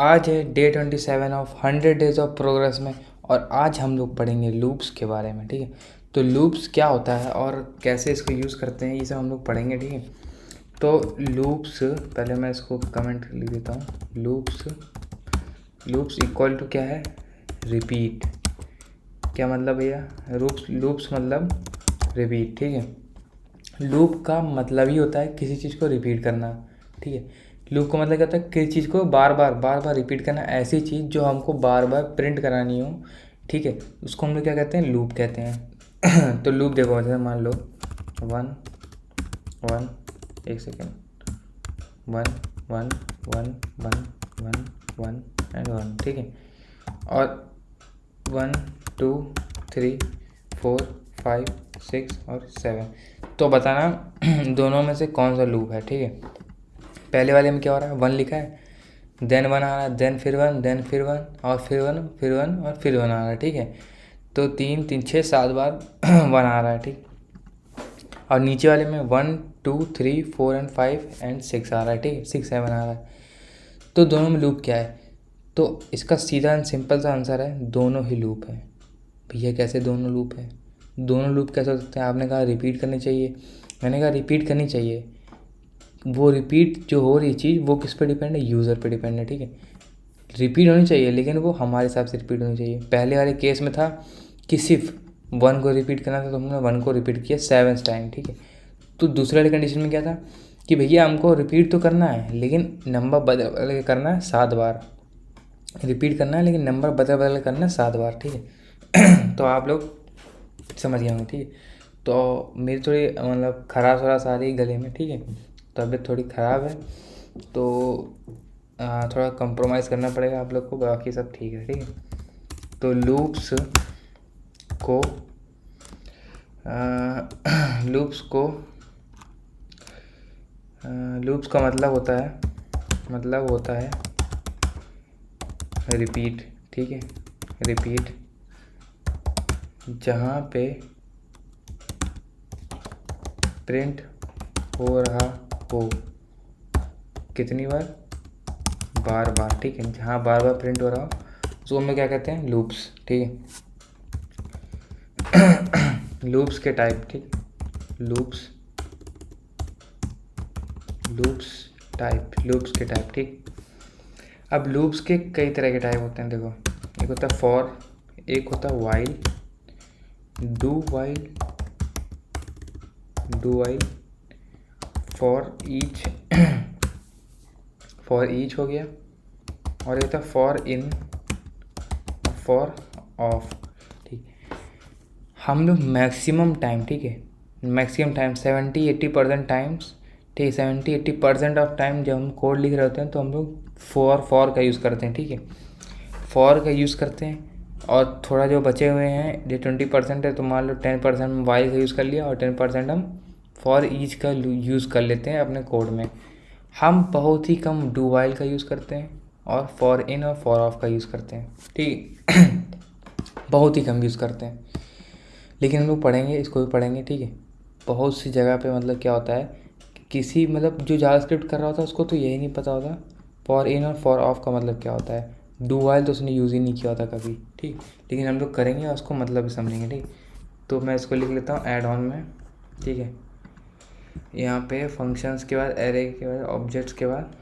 आज है day 27 of 100 days of progress में, और आज हम लोग पढ़ेंगे लूप्स के बारे में। ठीक है, तो लूप्स क्या होता है और कैसे इसको यूज़ करते हैं, ये सब हम लोग पढ़ेंगे। ठीक है, तो लूप्स, पहले मैं इसको कमेंट लिख देता हूँ। लूप्स इक्वल टू क्या है, रिपीट। क्या मतलब भैया, लूप्स मतलब रिपीट। ठीक है, लूप का मतलब ही होता है किसी चीज़ को रिपीट करना। ठीक है, लूप का मतलब क्या होता है, किसी चीज़ को बार बार रिपीट करना, ऐसी चीज़ जो हमको बार बार प्रिंट करानी हो। ठीक है, उसको हम लोग क्या कहते हैं, लूप कहते हैं। तो लूप देखो, जैसे मान लो 1 1, एक सेकेंड, 1 1 1 1 1 1 एंड 1। ठीक है, और 1 2 3 4 5 6 और 7। तो बताना दोनों में से कौन सा लूप है। ठीक है, पहले वाले में क्या हो रहा है, 1 लिखा है, देन 1 आ रहा है, देन फिर 1, देन फिर 1 और फिर 1 फिर 1 और फिर 1 आ रहा है। ठीक है, तो 3 3 6 7 बार 1 आ रहा है। ठीक, और नीचे वाले में 1 2 3 4 एंड 5 एंड 6 आ रहा है। ठीक है, 6 7 आ रहा है। तो दोनों में लूप क्या है, तो इसका सीधा एंड सिंपल सा आंसर है, दोनों ही लूप है। भैया कैसे दोनों लूप है, दोनों लूप कैसे हो सकते हैं? आपने कहा रिपीट करनी चाहिए, मैंने कहा रिपीट करनी चाहिए। वो रिपीट जो हो रही चीज़ वो किस पे डिपेंड है, यूज़र पे डिपेंड है। ठीक है, रिपीट होनी चाहिए लेकिन वो हमारे हिसाब से रिपीट होनी चाहिए। पहले वाले केस में था कि सिर्फ 1 को रिपीट करना था, तो हमने 1 को रिपीट किया 7 टाइम। ठीक है, तो दूसरे वाले कंडीशन में क्या था कि भैया हमको रिपीट तो करना है लेकिन नंबर बदल बदल के करना है 7 बार। रिपीट करना है लेकिन नंबर बदल बदल के करना है 7 बार। ठीक है, तो आप लोग समझ गए होंगे। ठीक है, तो मेरी थोड़ी मतलब खराश आ रही है गले में। ठीक है, तबीयत थोड़ी ख़राब है, तो थोड़ा कंप्रोमाइज़ करना पड़ेगा आप लोग को, बाकी सब ठीक है। ठीक है, तो को लूप्स का मतलब होता है रिपीट। ठीक है, रिपीट जहाँ पे प्रिंट हो रहा हो, कितनी बार, बार। ठीक है, जहाँ बार प्रिंट हो रहा हो उसको हमें क्या कहते हैं, लूप्स। ठीक है, लूप्स के टाइप। ठीक, लूप्स के टाइप। ठीक, अब लूप्स के कई तरह के टाइप होते हैं। देखो, एक होता है फॉर, एक होता है while, do while, for each हो गया, और एक होता है फॉर इन, फॉर ऑफ। ठीक, हम लोग मैक्सिमम टाइम, ठीक है, मैक्सिमम टाइम 70-80% टाइम्स, ठीक है, 70-80% ऑफ टाइम जब हम कोड लिख रहे होते हैं तो हम लोग फॉर का यूज़ करते हैं। ठीक है, फॉर का यूज़ करते हैं, और थोड़ा जो बचे हुए हैं जो 20% है, तो मान लो 10% हम वाइल का यूज़ कर लिया और 10% हम फॉर ईच का यूज़ कर लेते हैं अपने कोड में। हम बहुत ही कम डू वाइल का यूज़ करते हैं और फॉर इन और फॉर ऑफ का यूज़ करते हैं। ठीक बहुत ही कम यूज़ करते हैं, लेकिन हम लोग पढ़ेंगे, इसको भी पढ़ेंगे। ठीक है, बहुत सी जगह पे मतलब क्या होता है, किसी मतलब जो जावास्क्रिप्ट कर रहा होता है उसको तो यही नहीं पता होता फॉर इन और फॉर ऑफ का मतलब क्या होता है। डू वाइल तो उसने यूज़ ही नहीं किया होता कभी। ठीक, लेकिन हम लोग करेंगे और उसको मतलब भी समझेंगे। ठीक, तो मैं इसको लिख लेता हूँ ऐड ऑन में। ठीक है, यहाँ पे फंक्शंस के बाद, एरे के बाद, ऑब्जेक्ट्स के बाद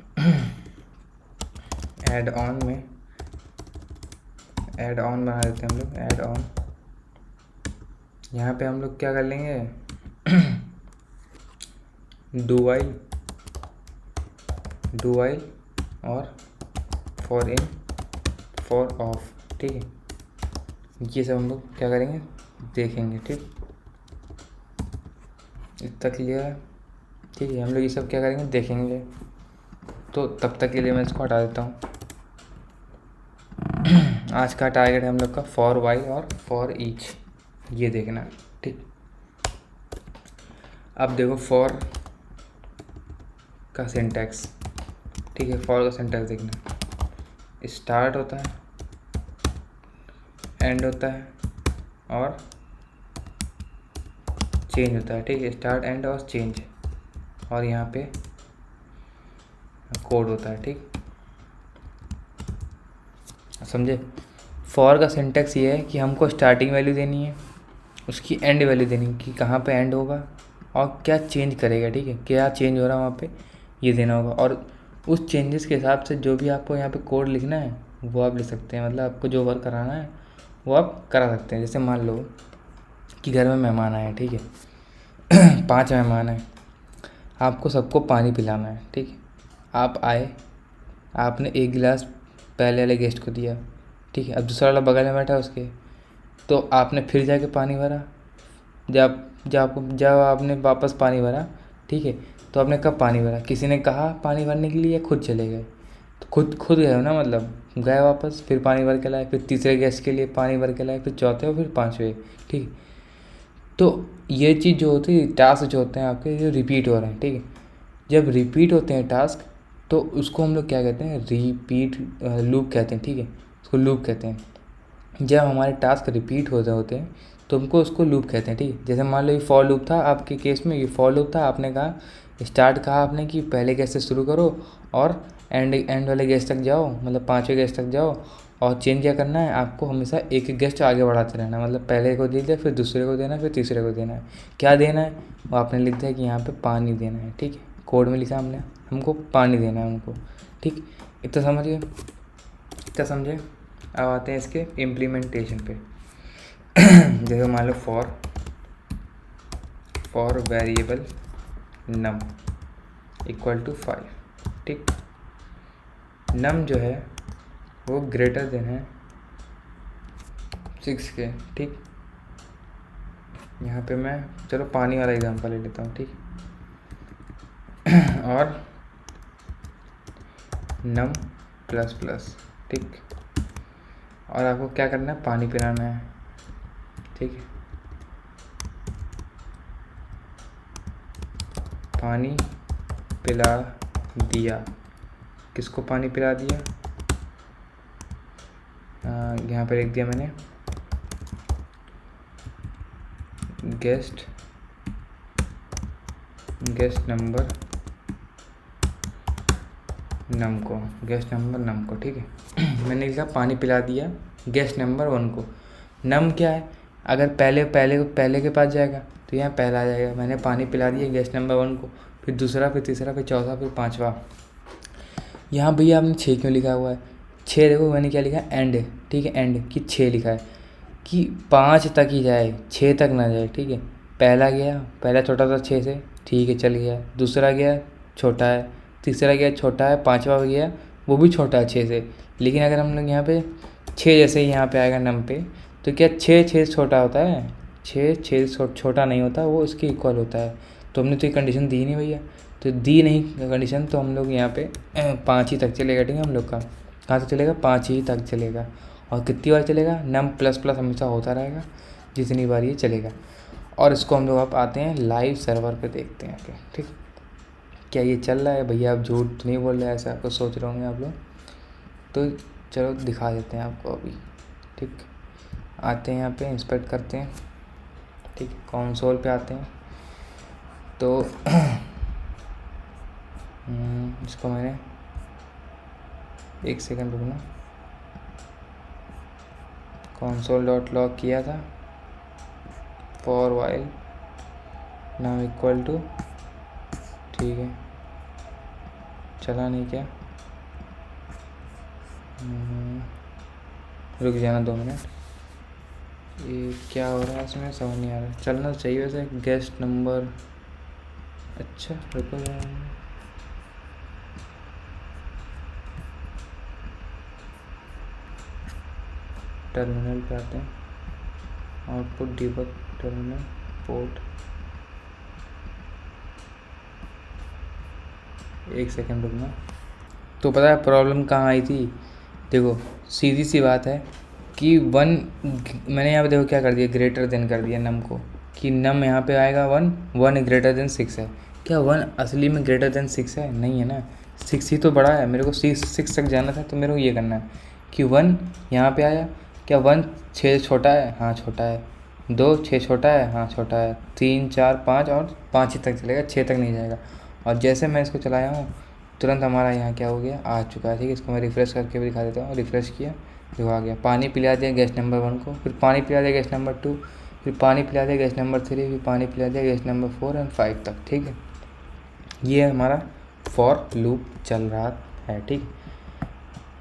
ऐड ऑन में ऐड ऑन बना देते हैं हम लोग, ऐड ऑन। यहाँ पे हम लोग क्या कर लेंगे, डू वाइल और फॉर इन, फॉर ऑफ। ठीक है, ये सब हम लोग क्या करेंगे, देखेंगे। ठीक, इतना क्लियर है। ठीक है, हम लोग ये सब क्या करेंगे, देखेंगे। तो तब तक के लिए मैं इसको हटा देता हूँ। आज का टारगेट है हम लोग का फॉर वाइल और फॉर ईच, ये देखना। ठीक, अब देखो फॉर का सिंटैक्स। ठीक है, फॉर का सिंटैक्स देखना, स्टार्ट होता है, एंड होता है और चेंज होता है। ठीक है, स्टार्ट एंड और चेंज, और यहाँ पे कोड होता है। ठीक, समझे। फॉर का सिंटेक्स ये है कि हमको स्टार्टिंग वैल्यू देनी है, उसकी एंड वैल्यू देनी है कि कहाँ पे एंड होगा और क्या चेंज करेगा, ठीक है, क्या चेंज हो रहा है वहाँ पे, ये देना होगा। और उस चेंजेस के हिसाब से जो भी आपको यहाँ पे कोड लिखना है वो आप लिख सकते हैं, मतलब आपको जो वर्क कराना है वो आप करा सकते हैं। जैसे मान लो कि घर में मेहमान आए हैं, ठीक है 5 मेहमान हैं, आपको सबको पानी पिलाना है, ठीक है। आप आए, आपने 1 गिलास पहले वाले गेस्ट को दिया, ठीक है। अब दूसरा वाला बगल में बैठा उसके, तो आपने फिर जाके पानी भरा। जब आपने वापस पानी भरा, ठीक है, तो आपने कब पानी भरा, किसी ने कहा पानी भरने के लिए या खुद चले गए, तो खुद गए हो ना, मतलब गए वापस, फिर पानी भर के लाए, फिर तीसरे गेस्ट के लिए पानी भर के लाए, फिर चौथे और फिर 5वें, ठीक है। तो ये चीज़ जो होती है, टास्क जो होते हैं आपके जो रिपीट हो रहे हैं, ठीक है, जब रिपीट होते हैं टास्क तो उसको हम लोग क्या कहते हैं, रिपीट लूप कहते हैं, ठीक है, उसको लूप कहते हैं। जब हमारे टास्क रिपीट होते हैं तो हमको उसको लूप कहते हैं, ठीक है। जैसे मान लो ये फॉर लूप था आपके केस में, ये फॉर लूप था, आपने कहा स्टार्ट कहा आपने कि पहले गेस्ट से शुरू करो और एंड वाले गेस्ट तक जाओ, मतलब 5वें गेस्ट तक जाओ। और चेंज क्या करना है, आपको हमेशा एक गेस्ट आगे बढ़ाते रहना है, मतलब पहले को दे दिया, फिर दूसरे को देना है, फिर तीसरे को देना है। क्या देना है वो आपने लिख दिया कि यहाँ पे पानी देना है, ठीक है, कोड में लिखा हमने, हमको पानी देना है उनको, ठीक। इतना समझिए, इतना समझे। अब आते हैं इसके इम्प्लीमेंटेशन पे। जैसे मान लो for variable num equal to 5, ठीक। नम जो है वो ग्रेटर देन है 6 के, ठीक। यहाँ पे मैं चलो पानी वाला एग्जांपल ले लेता हूँ, ठीक। और नम प्लस प्लस, ठीक। और आपको क्या करना है, पानी पिलाना है, ठीक है। पानी पिला दिया, किसको पानी पिला दिया, यहाँ पर लिख दिया मैंने गेस्ट नंबर नम को, ठीक है। मैंने लिखा पानी पिला दिया गेस्ट नंबर 1 को। नम क्या है, अगर पहले के पास जाएगा तो यहाँ पहला आ जाएगा। मैंने पानी पिला दिया गेस्ट नंबर 1 को, फिर दूसरा, फिर तीसरा, फिर चौथा, फिर 5वां। यहाँ भैया आपने 6 क्यों लिखा हुआ है, 6 देखो मैंने क्या लिखा है, एंड, ठीक है, एंड कि 6 लिखा है कि 5 तक ही जाए, 6 तक ना जाए, ठीक है। पहला छोटा था 6 से, ठीक है, चल गया। दूसरा गया छोटा है, तीसरा गया छोटा है, 5वां गया वो भी छोटा है 6 से। लेकिन अगर हम लोग यहाँ पे 6 जैसे ही यहाँ पे आएगा नम पे, तो क्या 6 छोटा होता है, 6 छोटा नहीं होता, वो इसके इक्वल होता है। तो हमने तो ये कंडीशन दी नहीं भैया, तो दी नहीं कंडीशन, तो हम लोग यहाँ पे 5 ही तक चलेगा, ठीक है। हम लोग का कहाँ तक चलेगा, 5 ही तक चलेगा। और कितनी बार चलेगा, नम प्लस प्लस हमेशा होता रहेगा जितनी बार ये चलेगा। और इसको हम लोग आप आते हैं लाइव सर्वर पे देखते हैं, ठीक। क्या ये चल रहा है भैया, आप झूठ तो नहीं बोल रहे, ऐसा आपको सोच रहे होंगे आप लोग, तो चलो दिखा देते हैं आपको अभी, ठीक। आते हैं यहाँ पे इंस्पेक्ट करते हैं, ठीक, कंसोल पे आते हैं। तो इसको मैंने 1 सेकंड रुकना, console.log किया था, for while now equal to, ठीक है, चला नहीं क्या, रुक जाना 2 मिनट, ये क्या हो रहा है इसमें समझ नहीं आ रहा। चलना चाहिए वैसे, गेस्ट नंबर, अच्छा रुको टर्मिनल पे आते हैं, output debug terminal port, 1 second रुकना। तो पता है प्रॉब्लम कहाँ आई थी, देखो सीधी सी बात है कि 1 मैंने यहाँ पे देखो क्या कर दिया, ग्रेटर देन कर दिया नम को, कि नम यहाँ पे आएगा 1 ग्रेटर देन 6 है। क्या 1 असली में ग्रेटर देन 6 है, नहीं है ना, 6 ही तो बड़ा है। मेरे को 6 तक जाना था, तो मेरे को ये करना है कि 1 यहाँ पे आया, क्या 1 6 छोटा है, हाँ छोटा है, 2 6 छोटा है, हाँ छोटा है, 3 4 5 और 5 ही तक चलेगा, 6 तक नहीं जाएगा। और जैसे मैं इसको चलाया हूँ तुरंत हमारा यहाँ क्या हो गया, आ चुका है, ठीक है। इसको मैं रिफ़्रेश करके भी दिखा देता हूँ, रिफ़्रेश किया देखो आ गया, पानी पिला दिया गेस्ट नंबर 1 को, फिर पानी पिला दिया गेस्ट नंबर 2, फिर पानी पिला दिया गेस्ट नंबर 3, फिर पानी पिला दिया गेस्ट नंबर 4 एंड 5 तक। ठीक है, ये हमारा फॉर लूप चल रहा है। ठीक,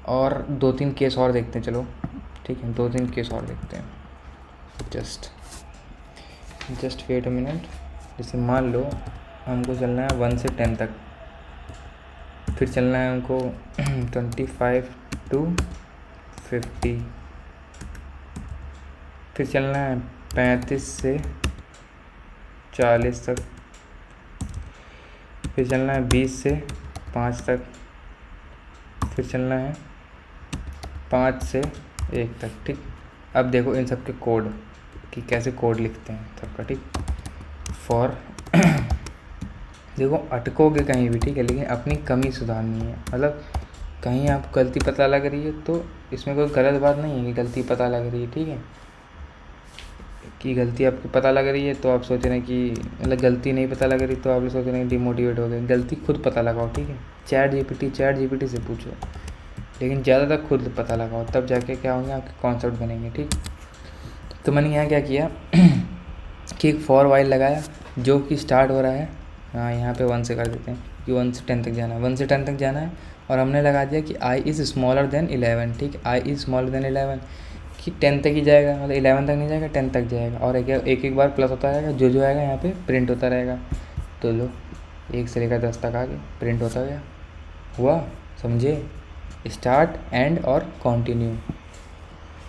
और 2-3 केस और देखते हैं, चलो ठीक है, 2-3 केस और देखते हैं। Just wait a minute. जैसे मान लो हमको चलना है 1 से 10 तक, फिर चलना है हमको 25 to 50, फिर चलना है 35 से 40 तक, फिर चलना है 20 से 5 तक, फिर चलना है 5 से 1 तक। ठीक, अब देखो इन सब के कोड कि कैसे कोड लिखते हैं सबका। ठीक, फॉर देखो अटकोगे कहीं भी, ठीक है, लेकिन अपनी कमी सुधारनी है। मतलब कहीं आप गलती पता लग रही है तो इसमें कोई गलत बात नहीं है कि गलती पता लग रही है। ठीक है, कि गलती आपको पता लग रही है तो आप सोच रहे हैं कि मतलब गलती नहीं पता लग रही तो आप सोच रहे हैं डिमोटिवेट हो गए। गलती खुद पता लगाओ। ठीक है, चैट जीपीटी से पूछो, लेकिन ज़्यादातर खुद पता लगाओ, तब जाके क्या होंगे आपके कॉन्सेप्ट बनेंगे। ठीक, तो मैंने यहाँ क्या किया कि एक फॉर वाइल लगाया जो कि स्टार्ट हो रहा है, हाँ यहाँ पे 1 से कर देते हैं कि 1 से 10 तक जाना है, 1 से 10 तक जाना है। और हमने लगा दिया कि i इज़ स्मॉलर देन 11। ठीक, i इज़ स्मॉलर देन 11 कि 10 तक ही जाएगा, मतलब 11 तक नहीं जाएगा, 10 तक जाएगा। और एक बार प्लस होता रहेगा, जो आएगा यहाँ पे प्रिंट होता रहेगा। तो लो 1 से लेकर 10 तक आगे प्रिंट होता गया। हुआ, समझे? स्टार्ट, एंड और कंटिन्यू।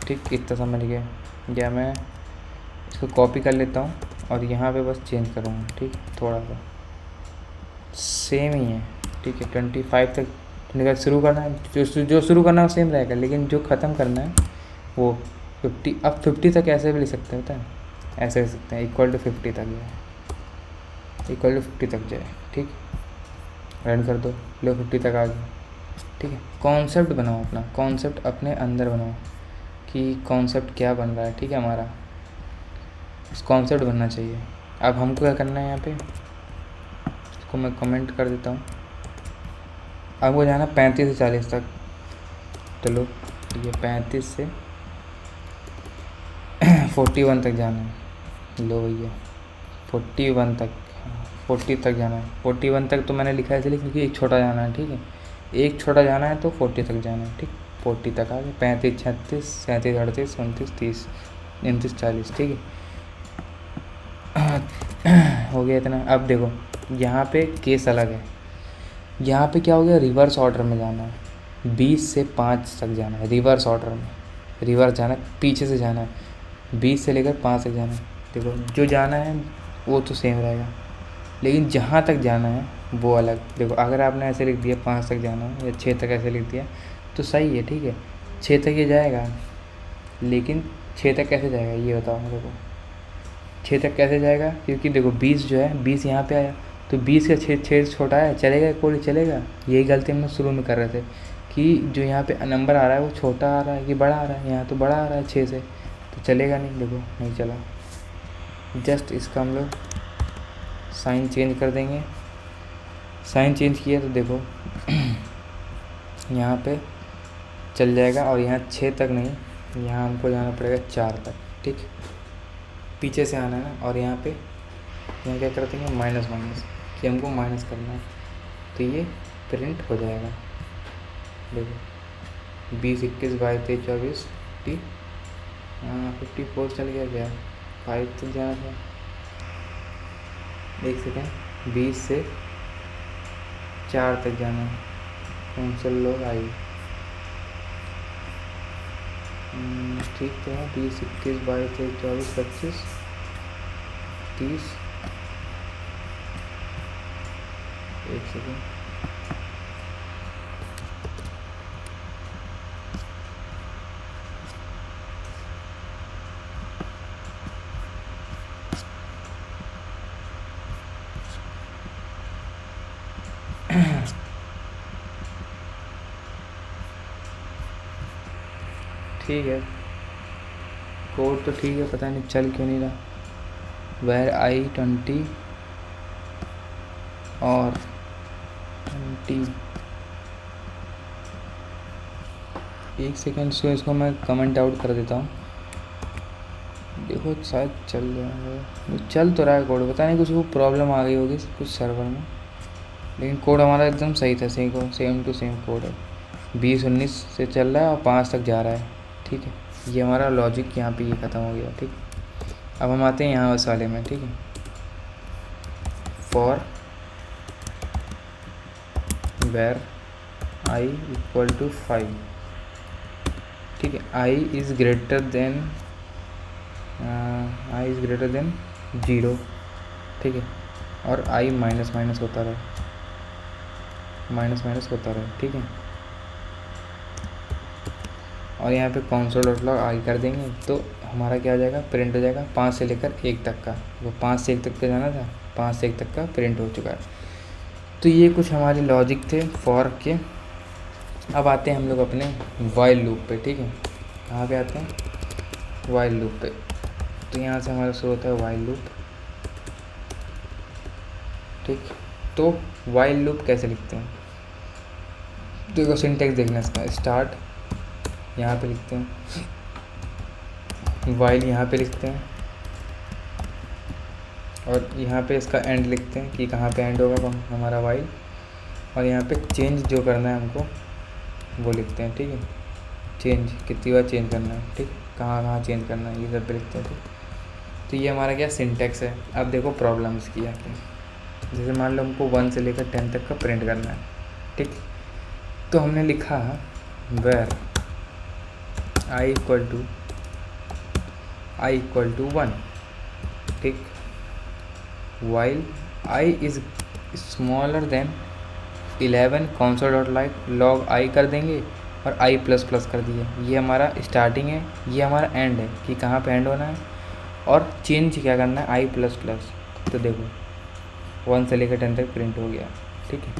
ठीक, इतना समझ गया। या मैं इसको कॉपी कर लेता हूँ और यहाँ पे बस चेंज करूँगा। ठीक, थोड़ा सा सेम ही है। ठीक है, 25 तक शुरू करना है, जो शुरू करना है वो सेम रहेगा, लेकिन जो ख़त्म करना है वो 50। अब 50 तक ऐसे भी लिख सकते हैं, पता है, ऐसे लिख सकते हैं इक्वल टू 50 तक जाए, इक्वल टू 50 तक जाए। ठीक, रन कर दो, लो 50 तक आ गया। ठीक है, कॉन्सेप्ट बनाओ, अपना कॉन्सेप्ट अपने अंदर बनाओ कि कॉन्सेप्ट क्या बन रहा है। ठीक है, हमारा कॉन्सेप्ट बनना चाहिए। अब हमको क्या करना है, यहाँ पे इसको मैं कमेंट कर देता हूँ। अब वो जाना 35 से 40 तक। चलो ये 35 से 41 तक जाना है। लो भैया 41 तक, 40 तक जाना है। 41 तक तो मैंने लिखा है इसलिए क्योंकि एक छोटा जाना है। ठीक है, एक छोटा जाना है तो 40 तक जाना है। ठीक, 40 तक आ गए, 35, 36, 37, 38, 29, 30, 39, 40। ठीक है, हो गया इतना। अब देखो यहाँ पे केस अलग है। यहाँ पे क्या हो गया, रिवर्स ऑर्डर में जाना है, 20 से 5 तक जाना है रिवर्स ऑर्डर में। रिवर्स जाना है, पीछे से जाना है, 20 से लेकर 5 तक जाना है। देखो जो जाना है वो तो सेम रहेगा, लेकिन जहाँ तक जाना है वो अलग। देखो अगर आपने ऐसे लिख दिया 5 तक जाना है या 6 तक ऐसे लिख दिया तो सही है। ठीक है, 6 तक ये जाएगा, लेकिन 6 तक कैसे जाएगा ये बताओ मेरे को। 6 तक कैसे जाएगा, क्योंकि देखो 20 जो है 20 यहाँ पे आया तो 20 का 6 छोटा है, चलेगा कोई चलेगा। यही गलती हम लोग शुरू में कर रहे थे कि जो यहाँ पे नंबर आ रहा है वो छोटा आ रहा है कि बड़ा आ रहा है। यहाँ तो बड़ा आ रहा है 6 से, तो चलेगा नहीं। देखो नहीं चला। जस्ट इसका हम लोग साइन चेंज कर देंगे। साइन चेंज किया तो देखो यहाँ पे चल जाएगा, और यहाँ 6 तक नहीं, यहाँ हमको जाना पड़ेगा 4 तक। ठीक, पीछे से आना है ना, और यहाँ पे यहाँ क्या करते हैं माइनस कि हमको माइनस करना है, तो ये प्रिंट हो जाएगा। देखो 20, 21, 22, 23, 24, 54 चल गया क्या, 5 तक जाना था। एक सेकेंड, 20 से 4 तक जाना है, कैंसिल लोग आई। ठीक तो है, 20, 21, 22, 23, 24, 25, 30। एक सेकेंड, ठीक है, कोड तो ठीक है, पता नहीं चल क्यों नहीं रहा। वेर आई 20 और 20 एक सेकेंड से इसको मैं कमेंट आउट कर देता हूँ। देखो शायद चल रहा है, चल तो रहा है कोड, पता नहीं कुछ वो प्रॉब्लम आ गई होगी कुछ सर्वर में, लेकिन कोड हमारा एकदम सही था, सही को सेम टू सेम कोड है। 20-19 से चल रहा है और 5 तक जा रहा है। ठीक है, ये हमारा लॉजिक यहाँ पे ये ख़त्म हो गया। ठीक, अब हम आते हैं यहाँ उस वाले में। ठीक है, for where I equal to 5। ठीक है, आई इज़ ग्रेटर देन 0। ठीक है, और आई माइनस माइनस होता रहे, माइनस माइनस होता रहे। ठीक है, और यहाँ पे कंसोल डॉट लॉग आई कर देंगे तो हमारा क्या हो जाएगा, प्रिंट हो जाएगा 5 से लेकर 1 तक का। वो 5 से 1 तक का जाना था, 5 से 1 तक का प्रिंट हो चुका है। तो ये कुछ हमारे लॉजिक थे फॉर के। अब आते हैं हम लोग अपने वाइल लूप पे। ठीक है, कहाँ पे आते हैं, वाइल लूप पे। तो यहाँ से हमारा शुरू होता है वाइल लूप। ठीक, तो वाइल लूप कैसे लिखते हैं, देखो सिंटेक्स देखना इसका। स्टार्ट यहाँ पे लिखते हैं, वाइल यहाँ पे लिखते हैं, और यहाँ पे इसका एंड लिखते हैं कि कहाँ पे एंड होगा हमारा वाइल, और यहाँ पे चेंज जो करना है हमको वो लिखते हैं। ठीक है, चेंज कितनी बार चेंज करना है, ठीक, कहाँ कहाँ चेंज करना है, ये सब पे लिखते हैं। ठीक, तो ये हमारा क्या सिंटेक्स है। अब देखो प्रॉब्लम्स की आके, जैसे मान लो हमको 1 से लेकर 10 तक का प्रिंट करना है। ठीक, तो हमने लिखा वेर आई इक्वल टू 1। ठीक, while I is smaller than 11 console dot log I कर देंगे और आई प्लस प्लस कर दिए। ये हमारा स्टार्टिंग है, ये हमारा एंड है कि कहाँ पे एंड होना है, और चेंज क्या करना है आई प्लस प्लस। तो देखो 1 से लेकर 10 तक प्रिंट हो गया। ठीक है,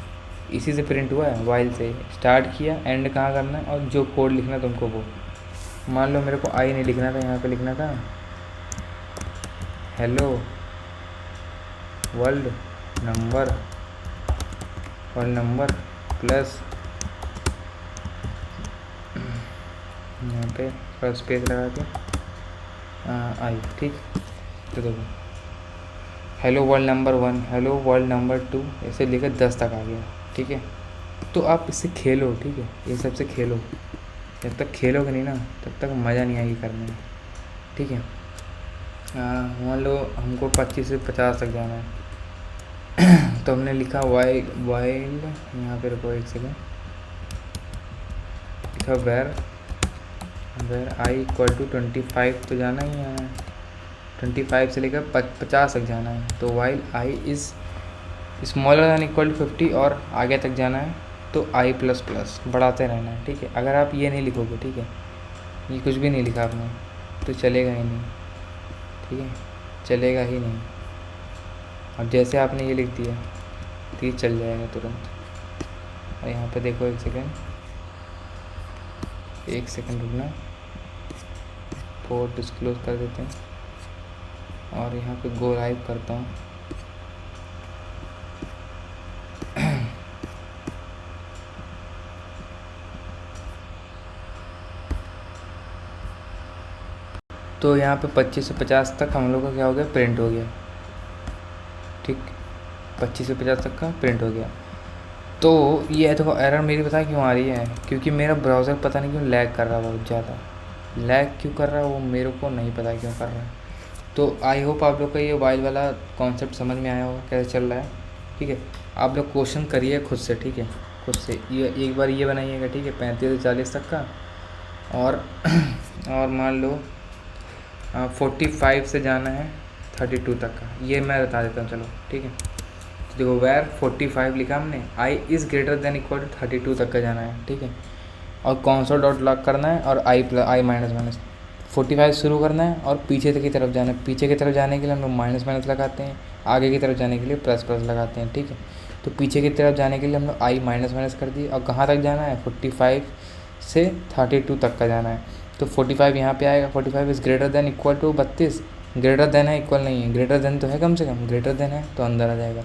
इसी से प्रिंट हुआ है, वाइल से स्टार्ट किया, एंड कहाँ करना है, और जो कोड लिखना है तुमको वो। मान लो मेरे को आई नहीं लिखना था, यहाँ पे लिखना था हेलो वर्ल्ड नंबर प्लस, यहाँ पे फर्स्ट स्पेस लगा के आई। ठीक, तो देखो hello world number 1, hello world number 2, ऐसे लेकर 10 तक आ गया। ठीक है, तो आप इससे खेलो। ठीक है, ये सबसे खेलो, जब तक खेलोगे नहीं ना तब तक मज़ा नहीं आएगी करने में। ठीक है, मान लो हमको 25 से 50 तक जाना है तो हमने लिखा वाइल, यहाँ पे रुको एक सेकेंड, लिखा वेर आई इक्वल टू 25 तो जाना ही है, 25 से लेकर 50 तक जाना है। तो while I is smaller than equal to 50 और आगे तक जाना है, तो आई प्लस प्लस बढ़ाते रहना है। ठीक है, अगर आप ये नहीं लिखोगे, ठीक है, ये कुछ भी नहीं लिखा आपने, तो चलेगा ही नहीं। ठीक है, चलेगा ही नहीं। अब जैसे आपने ये लिख दिया तो ये चल जाएगा तुरंत। और यहाँ पे देखो एक सेकेंड रुकना, पोर्ट डिस्क्लोज कर देते हैं और यहाँ पे गो लाइव करता हूँ। तो यहाँ पे 25 से 50 तक हम लोग का क्या हो गया, प्रिंट हो गया। ठीक, 25 से 50 तक का प्रिंट हो गया। तो ये देखो एरर मेरी पता क्यों आ रही है, क्योंकि मेरा ब्राउज़र पता नहीं क्यों लैग कर रहा है, बहुत ज़्यादा लैग क्यों कर रहा है वो मेरे को नहीं पता क्यों कर रहा है। तो आई होप आप लोग का ये वाइल वाला कॉन्सेप्ट समझ में आया होगा कैसे चल रहा है। ठीक है, आप लोग क्वेश्चन करिए खुद से। ठीक है, खुद से ये एक बार ये बनाइएगा। ठीक है, 35 से 40 तक का, और मान लो 45 से जाना है 32 तक का, ये मैं बता देता हूँ। चलो ठीक है, तो देखो वेर 45 लिखा हमने, i is greater than equal to 32 तक का जाना है। ठीक है, और कंसोल डॉट लॉग करना है, और आई माइनस माइनस 45 शुरू करना है और पीछे की तरफ जाना है। पीछे की तरफ जाने के लिए हम लोग माइनस माइनस लगाते हैं, आगे की तरफ जाने के लिए प्लस प्लस लगाते हैं। ठीक है, तो पीछे की तरफ जाने के लिए हम लोग आई माइनस माइनस कर दिए, और कहाँ तक जाना है, 45 से 32 तक का जाना है। तो 45 यहाँ पे आएगा, 45 is greater than equal to 32, greater than है इक्वल नहीं है, ग्रेटर देन तो है, कम से कम ग्रेटर देन है तो अंदर आ जाएगा।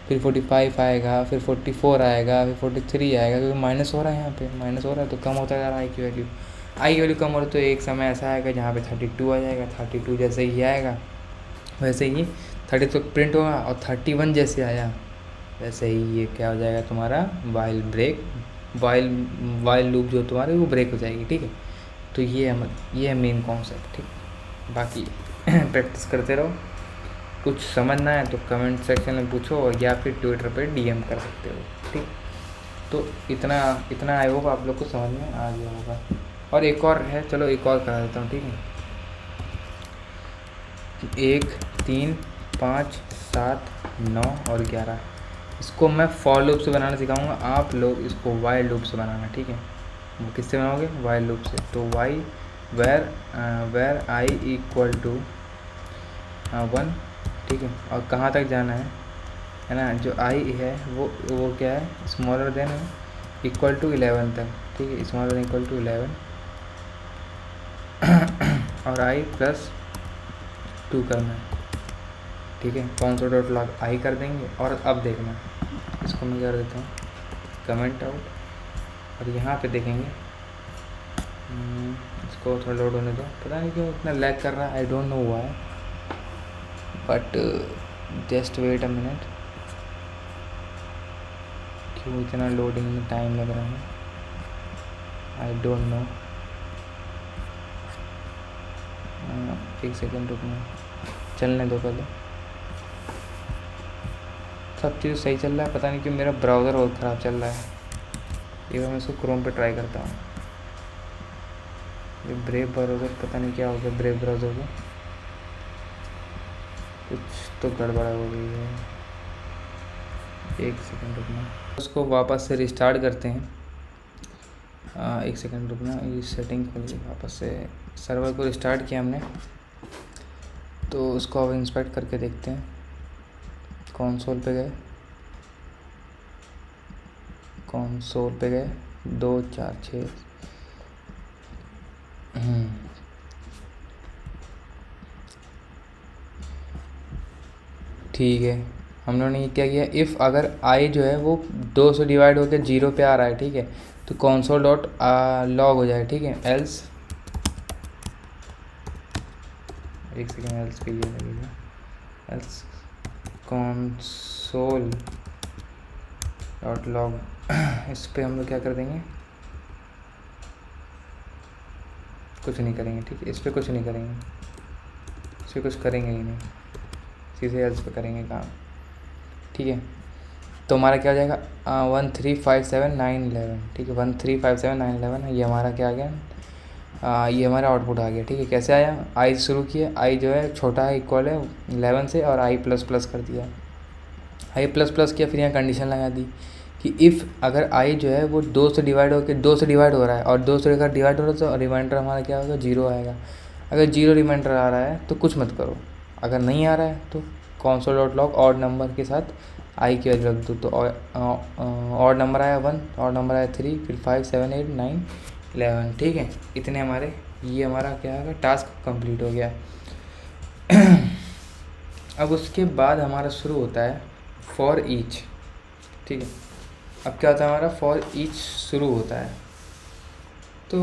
फिर 45 आएगा, फिर 44 आएगा, फिर 43 आएगा, क्योंकि माइनस हो रहा है, यहाँ पे माइनस हो रहा है तो कम होता जा रहा है आई की वैल्यू कम हो रही, तो एक समय ऐसा आएगा जहाँ पे 32 आ जाएगा। 32 जैसे ही आएगा वैसे ही 30 तो प्रिंट होगा, और 31 जैसे आया वैसे ही ये क्या हो जाएगा तुम्हारा वाइल लूप जो तुम्हारे वो ब्रेक हो जाएगी। ठीक है, तो ये है मेन कॉन्सेप्ट। ठीक, बाकी प्रैक्टिस करते रहो। कुछ समझना है तो कमेंट सेक्शन में पूछो, या फिर ट्विटर पे डीएम कर सकते हो। ठीक, तो इतना आई होप आप लोग को समझ में आ गया होगा। और एक और है, चलो एक और करा देता हूँ। ठीक है, 1 3 5 7 9 और 11, इसको मैं फॉर लूप से बनाना सिखाऊंगा, आप लोग इसको वाइल लूप से बनाना। ठीक है, वो किससे बनाओगे? वाइल लूप से। तो why where I equal to 1। ठीक है, और कहाँ तक जाना है ना, जो आई है वो क्या है, स्मॉलर देन है, इक्वल टू 11 तक। ठीक है, स्मॉलर देन इक्वल टू 11 और आई प्लस 2 करना है। ठीक है, console डॉट लॉग आई कर देंगे। और अब देखना, इसको मैं कर देता हूँ कमेंट आउट, और यहाँ पे देखेंगे, इसको थोड़ा लोड होने दो, पता नहीं क्यों इतना लैग कर रहा है, I don't know why, but just wait a minute, क्यों इतना लोडिंग में टाइम लग रहा है, आई डोंट नो। एक सेकेंड रुकना, चलने दो पहले, सब चीज़ सही चल रहा है, पता नहीं क्यों मेरा ब्राउज़र बहुत ख़राब चल रहा है। एक बार मैं इसको क्रोम पे ट्राई करता हूँ। ये ब्रेव ब्राउज़र, पता नहीं क्या हो गया ब्रेव ब्राउज़र को, कुछ तो गड़बड़ हो गई है। एक सेकंड रुकना, उसको वापस से रिस्टार्ट करते हैं। एक सेकंड रुकना, ये सेटिंग खोलिए, वापस से सर्वर को रिस्टार्ट किया हमने, तो उसको अब इंस्पेक्ट करके देखते हैं। कंसोल पे गए, 2 4 6, ठीक है, हम लोगों ने क्या किया, इफ़ अगर आई जो है वो 2 से डिवाइड होकर 0 पे आ रहा है, ठीक है, तो कंसोल डॉट लॉग हो जाए। ठीक है, एल्स, एक सेकेंड, एल्स पे ये लगेगा, एल्स कंसोल डॉट लॉग, इस पर हम लोग क्या कर देंगे, कुछ नहीं करेंगे। ठीक है, इस पर कुछ नहीं करेंगे, इस पर कुछ करेंगे ही नहीं, सीधे एल्स पे करेंगे काम। ठीक है, तो हमारा क्या हो जाएगा, 1 3 5 7 9 11। ठीक है, 1 3 5 7 9 11, ये हमारा क्या आ गया, ये हमारा आउटपुट आ गया। ठीक है, कैसे आया, आई शुरू किया, आई जो है छोटा है, इक्वल है 11 से, और आई प्लस प्लस कर दिया, आई प्लस प्लस किया, फिर यहाँ कंडीशन लगा दी कि इफ़ अगर आई जो है वो 2 से डिवाइड हो रहा है, और 2 से अगर डिवाइड हो रहा है तो रिमाइंडर हमारा क्या होगा, 0 आएगा। अगर 0 रिमाइंडर आ रहा है तो कुछ मत करो, अगर नहीं आ रहा है तो console dot log odd number के साथ आई की वैल्यू रख दो। तो ऑड नंबर आया 1, ऑड नंबर आया 3, फिर 5 7 8 9 11। ठीक है, इतने हमारे, ये हमारा क्या है, टास्क कंप्लीट हो गया। अब उसके बाद हमारा शुरू होता है फॉर ईच। ठीक है, अब क्या होता है, हमारा फॉर ईच शुरू होता है। तो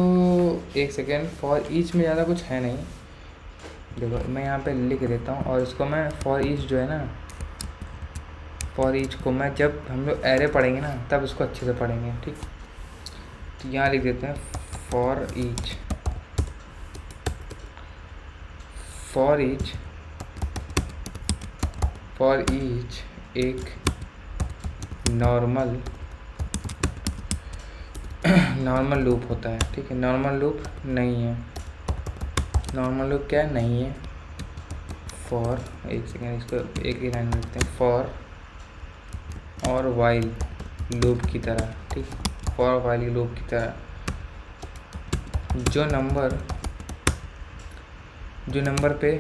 एक सेकेंड, फॉर ईच में ज़्यादा कुछ है नहीं, देखो मैं यहाँ पे लिख देता हूँ, और इसको मैं फॉर ईच जो है ना, फॉर ईच को मैं जब हम लोग एरे पढ़ेंगे ना तब उसको अच्छे से पढ़ेंगे। ठीक, तो यहाँ लिख देते हैं फॉर ईच, फॉर ईच एक नॉर्मल लूप होता है। ठीक है, नॉर्मल लूप नहीं है, नॉर्मल लूप क्या नहीं है, फॉर, एक सेकेंड इसको एक ही लाइन में लिखते हैं, फॉर और वाइल लूप की तरह। ठीक, फॉर वाइल लूप की तरह जो नंबर पे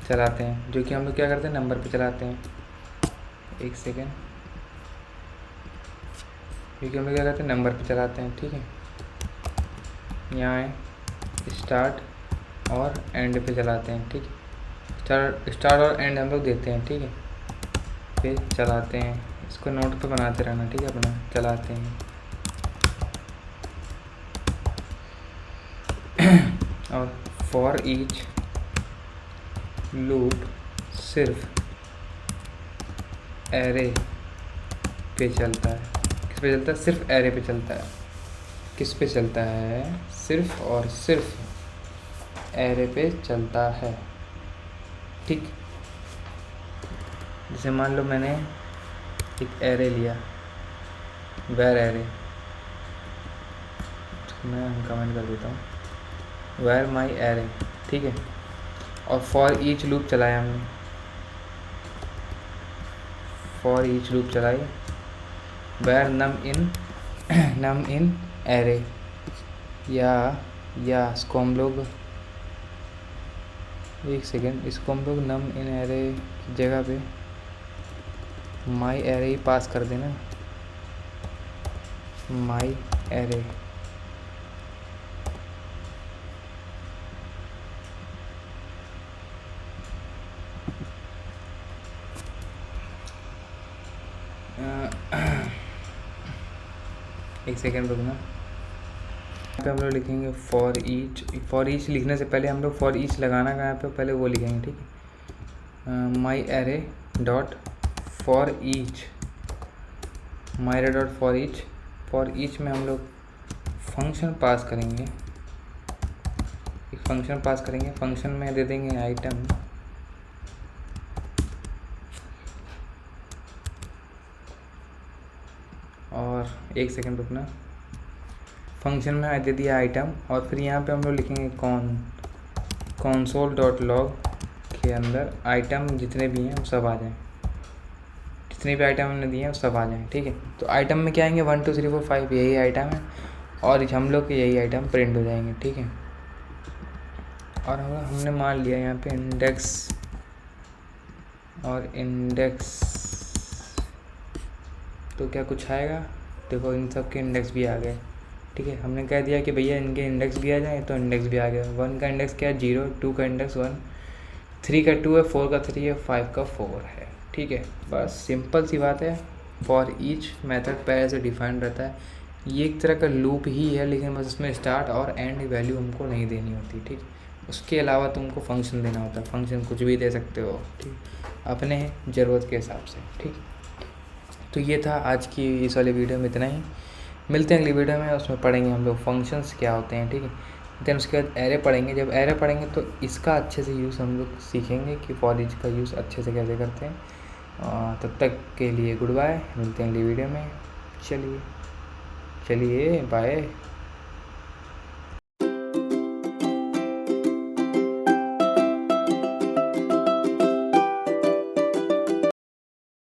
चलाते हैं, जो कि हम लोग क्या करते हैं, नंबर पे चलाते हैं। एक सेकेंड, क्योंकि हम लोग क्या करते हैं, नंबर पे चलाते हैं। ठीक है, यहाँ है स्टार्ट और एंड पे चलाते हैं। ठीक है, स्टार्ट और एंड हम लोग देते हैं। ठीक है, पे चलाते हैं, इसको नोट पे बनाते रहना, ठीक है, अपना चलाते हैं। और फॉर ईच लूप सिर्फ एरे पे चलता है। किस पे चलता है? सिर्फ एरे पे चलता है। किस पे चलता है? सिर्फ और सिर्फ एरे पे चलता है, ठीक। जैसे मान लो मैंने एक एरे लिया, वेर एरे, मैं कमेंट कर देता हूँ, वेर माई एरे, ठीक है। और फॉर ईच लूप चलाया हमने, फॉर ईच लूप चलाई, वेर नम इन एरे, या इसको हम लोग, एक सेकेंड, इसको हम लोग नम इन एरे की जगह पे माई एरे ही पास कर देना, माई एरे। एक सेकेंड रुकना। यहाँ पे हम लोग लिखेंगे फॉर ईच लिखने से पहले हम लोग फॉर ईच लगाना कहाँ पे, पहले वो लिखेंगे, ठीक है। माई array dot for each, my array dot for each में हम लोग फंक्शन पास करेंगे, एक फंक्शन पास करेंगे, फंक्शन में दे देंगे आइटम, और एक सेकेंड रुकना, फंक्शन में दे दिया आइटम, और फिर यहाँ पे हम लोग लिखेंगे console.log के अंदर आइटम जितने भी हैं वो सब आ जाएं, जितने भी आइटम हमने दिए हैं वो सब आ जाएं, ठीक है। तो आइटम में क्या आएंगे, 1 2 3 4 5 यही आइटम है, और हम लोग के यही आइटम प्रिंट हो जाएंगे, ठीक है। और हमने मान लिया यहाँ पे इंडेक्स, और इंडेक्स तो क्या कुछ आएगा, देखो इन सब के इंडेक्स भी आ गए, ठीक है। हमने कह दिया कि भैया इनके इंडेक्स भी आ जाए, तो इंडेक्स भी आ गया। 1 का इंडेक्स क्या है, 0, 2 का इंडेक्स 1, 3 का 2 है, 4 का 3 है, 5 का 4 है, ठीक है। बस सिंपल सी बात है। फॉर ईच मेथड पहले से डिफाइंड रहता है, ये एक तरह का लूप ही है, लेकिन बस उसमें स्टार्ट और एंड वैल्यू हमको नहीं देनी होती, ठीक। उसके अलावा तुमको फंक्शन देना होता है, फंक्शन कुछ भी दे सकते हो, ठीक, अपने ज़रूरत के हिसाब से, ठीक। तो ये था आज की इस वाले वीडियो में, इतना ही। मिलते हैं अगली वीडियो में, उसमें पढ़ेंगे हम लोग फंक्शंस क्या होते हैं, ठीक है। देन उसके बाद एरे पढ़ेंगे। जब एरे पढ़ेंगे तो इसका अच्छे से यूज़ हम लोग सीखेंगे कि फॉर ईच का यूज़ अच्छे से कैसे करते हैं। तब तक के लिए गुड बाय, मिलते हैं अगली वीडियो में। चलिए बाय।